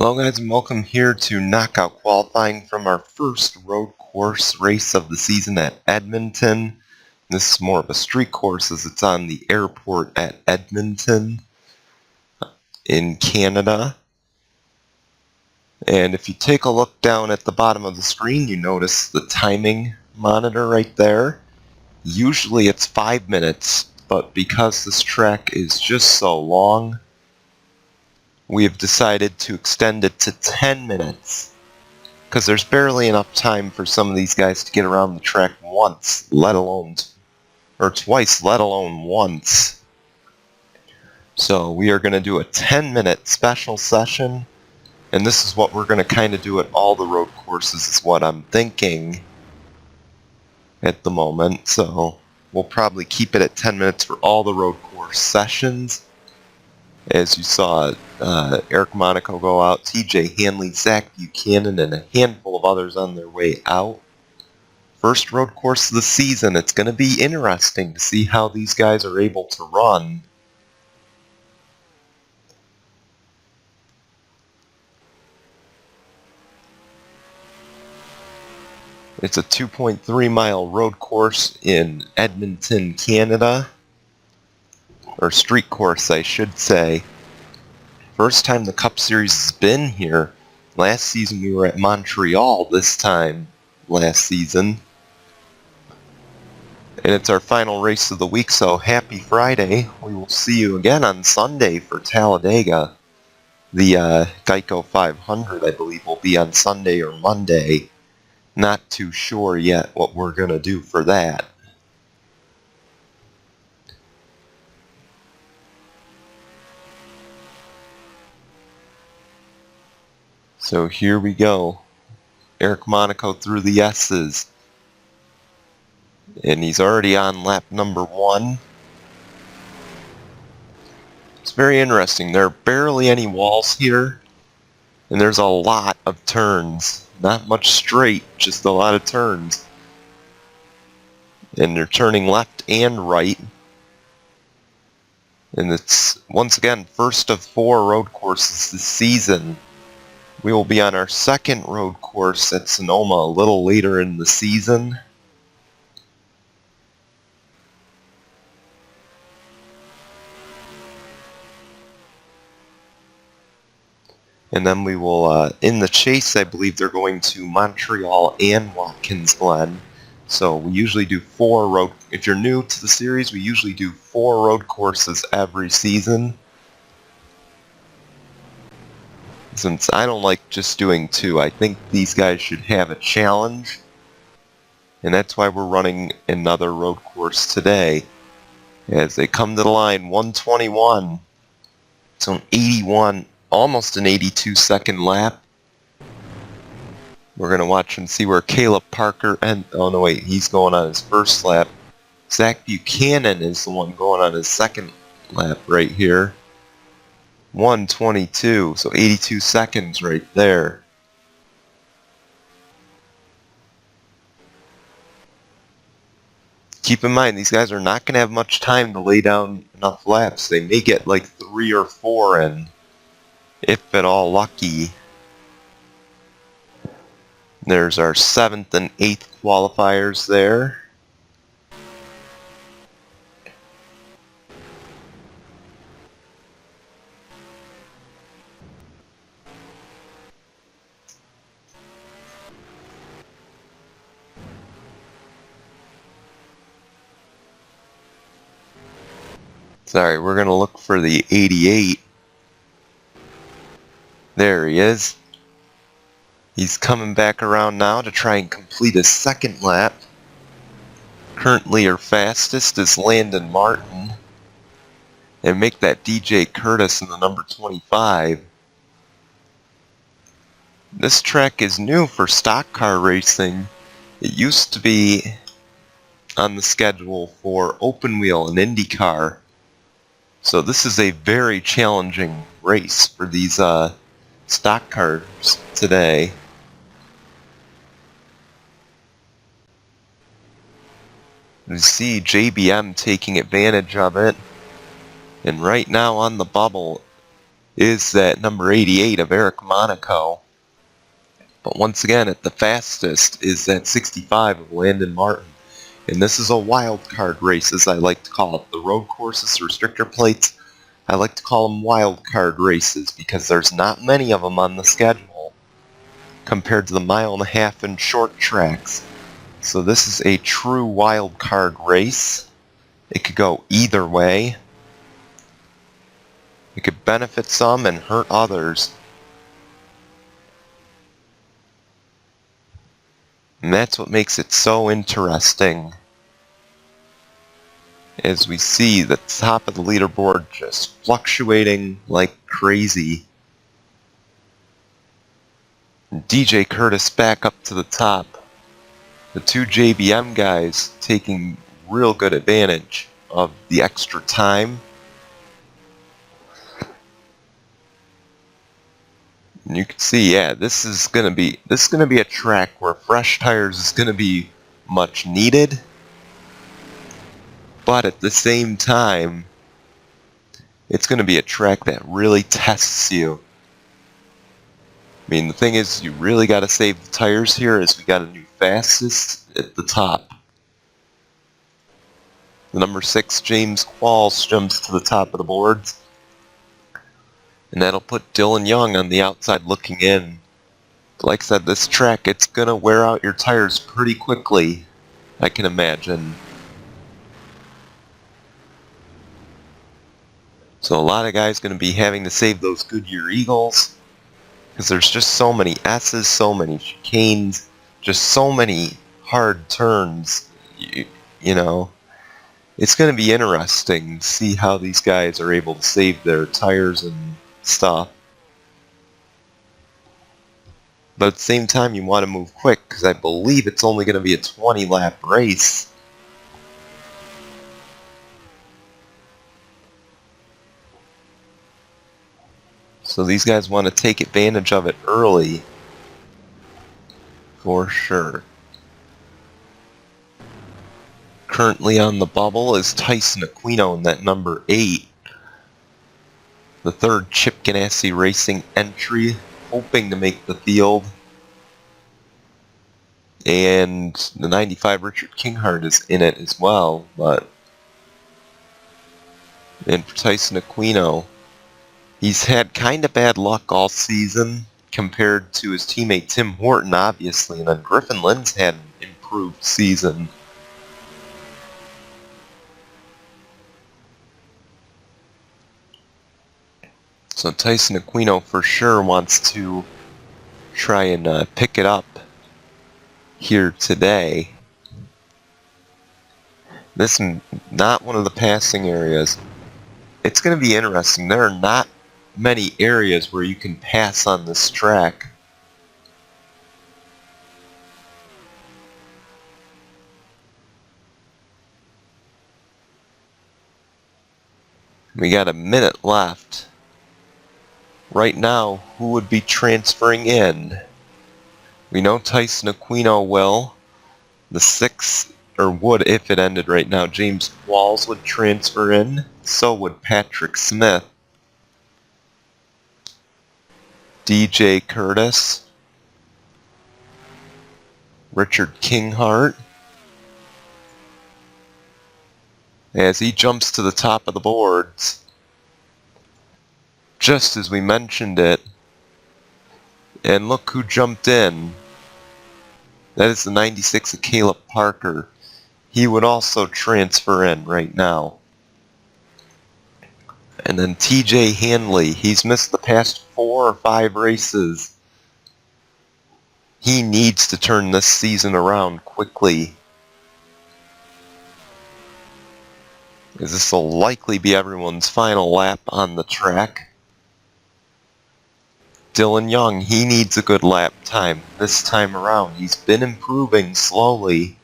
Hello guys, and welcome here to knockout qualifying from our first road course race of the season at Edmonton. This is more of a street course as it's on the airport at Edmonton in Canada. And if you take a look down at the bottom of the screen, you notice the timing monitor right there. Usually it's 5 minutes, but because this track is just so long, we have decided to extend it to 10 minutes because there's barely enough time for some of these guys to get around the track once, let alone twice, let alone once. So we are going to do a 10-minute special session, and this is what we're going to kind of do at all the road courses is what I'm thinking at the moment. So we'll probably keep it at 10 minutes for all the road course sessions. As you saw Eric Monaco go out, TJ Hanley, Zach Buchanan, and a handful of others on their way out. First road course of the season. It's going to be interesting to see how these guys are able to run. It's a 2.3 mile road course in Edmonton, Canada. Or street course, I should say. First time the Cup Series has been here. Last season we were at Montreal this time last season. And it's our final race of the week, so happy Friday. We will see you again on Sunday for Talladega. The Geico 500, I believe, will be on Sunday or Monday. Not too sure yet what we're going to do for that. So here we go. Eric Monaco through the S's. And he's already on lap number 1. It's very interesting. There are barely any walls here. And there's a lot of turns. Not much straight, just a lot of turns. And they're turning left and right. And it's, once again, first of 4 road courses this season. We will be on our second road course at Sonoma a little later in the season. And then we will, in the chase, I believe they're going to Montreal and Watkins Glen. So we usually do 4 road, if you're new to the series, we usually do 4 road courses every season. Since I don't like just doing 2, I think these guys should have a challenge. And that's why we're running another road course today. As they come to the line, 121. So an 81, almost an 82 second lap. We're going to watch and see where Caleb Parker and, oh no wait, he's going on his first lap. Zach Buchanan is the one going on his second lap right here. 122, so 82 seconds right there. Keep in mind, these guys are not going to have much time to lay down enough laps. They may get like 3 or 4 in, if at all lucky. There's our 7th and 8th qualifiers there. Sorry, we're going to look for the 88. There he is. He's coming back around now to try and complete his second lap. Currently our fastest is Landon Martin. And make that DJ Curtis in the number 25. This track is new for stock car racing. It used to be on the schedule for open wheel and IndyCar. So this is a very challenging race for these stock cars today. You see JBM taking advantage of it. And right now on the bubble, is that number 88 of Eric Monaco. But once again, at the fastest is that 65 of Landon Martin. And this is a wild card race, as I like to call it. The road courses, restrictor plates, I like to call them wild card races because there's not many of them on the schedule compared to the 1.5 mile and short tracks. So this is a true wild card race. It could go either way. It could benefit some and hurt others. And that's what makes it so interesting. As we see the top of the leaderboard just fluctuating like crazy. And DJ Curtis back up to the top. The two JBM guys taking real good advantage of the extra time. And you can see, yeah, this is gonna be a track where fresh tires is gonna be much needed, but at the same time, it's gonna be a track that really tests you. I mean, the thing is, you really got to save the tires here, as we got a new fastest at the top. The number 6 James Qualls jumps to the top of the boards. And that'll put Dylan Young on the outside looking in. Like I said, this track, it's going to wear out your tires pretty quickly, I can imagine. So a lot of guys going to be having to save those Goodyear Eagles, because there's just so many S's, so many chicanes, just so many hard turns, you know. It's going to be interesting to see how these guys are able to save their tires and stuff. But at the same time, you want to move quick, because I believe it's only going to be a 20-lap race. So these guys want to take advantage of it early, for sure. Currently on the bubble is Tyson Aquino in that number 8. The third Chip Ganassi Racing entry, hoping to make the field. And the 95 Richard Kinghart is in it as well, but... And for Tyson Aquino, he's had kind of bad luck all season compared to his teammate Tim Horton, obviously, and then Griffin Lynn's had an improved season. So Tyson Aquino for sure wants to try and pick it up here today. This is not one of the passing areas. It's going to be interesting. There are not many areas where you can pass on this track. We got a minute left. Right now, who would be transferring in? We know Tyson Aquino will. The 6, or would if it ended right now, James Qualls would transfer in. So would Patrick Smith. DJ Curtis. Richard Kinghart. As he jumps to the top of the boards. Just as we mentioned it. And look who jumped in. That is the 96 of Caleb Parker. He would also transfer in right now. And then TJ Hanley. He's missed the past 4 or 5 races. He needs to turn this season around quickly, as this will likely be everyone's final lap on the track. Dylan Young, he needs a good lap time this time around. He's been improving slowly.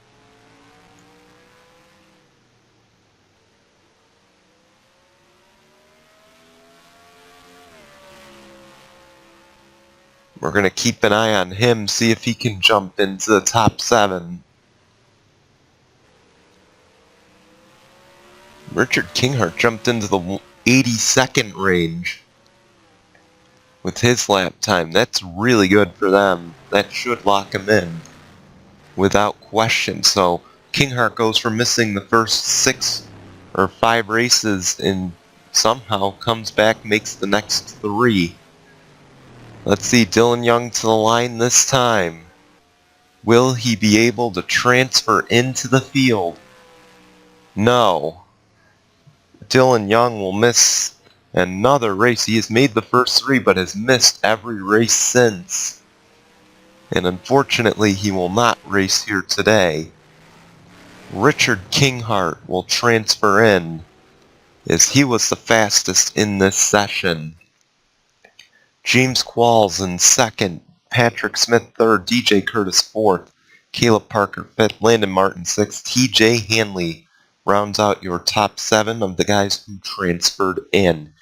We're going to keep an eye on him, see if he can jump into the top 7. Richard Kinghart jumped into the 82nd range. with his lap time. That's really good for them. That should lock him in without question. So Kinghart goes from missing the first 6 or 5 races and somehow comes back, makes the next 3. Let's see Dylan Young to the line this time. Will he be able to transfer into the field? No. Dylan Young will miss another race. He has made the first 3 but has missed every race since. And unfortunately he will not race here today. Richard Kinghart will transfer in as he was the fastest in this session. James Qualls in second, Patrick Smith third, DJ Curtis fourth, Caleb Parker fifth, Landon Martin sixth, TJ Hanley rounds out your top 7 of the guys who transferred in.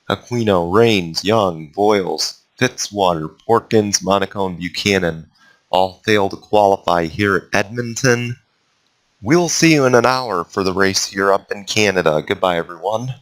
Aquino, Rains, Young, Boyles, Fitzwater, Porkins, Monaco, and Buchanan all failed to qualify here at Edmonton. We'll see you in an hour for the race here up in Canada. Goodbye, everyone.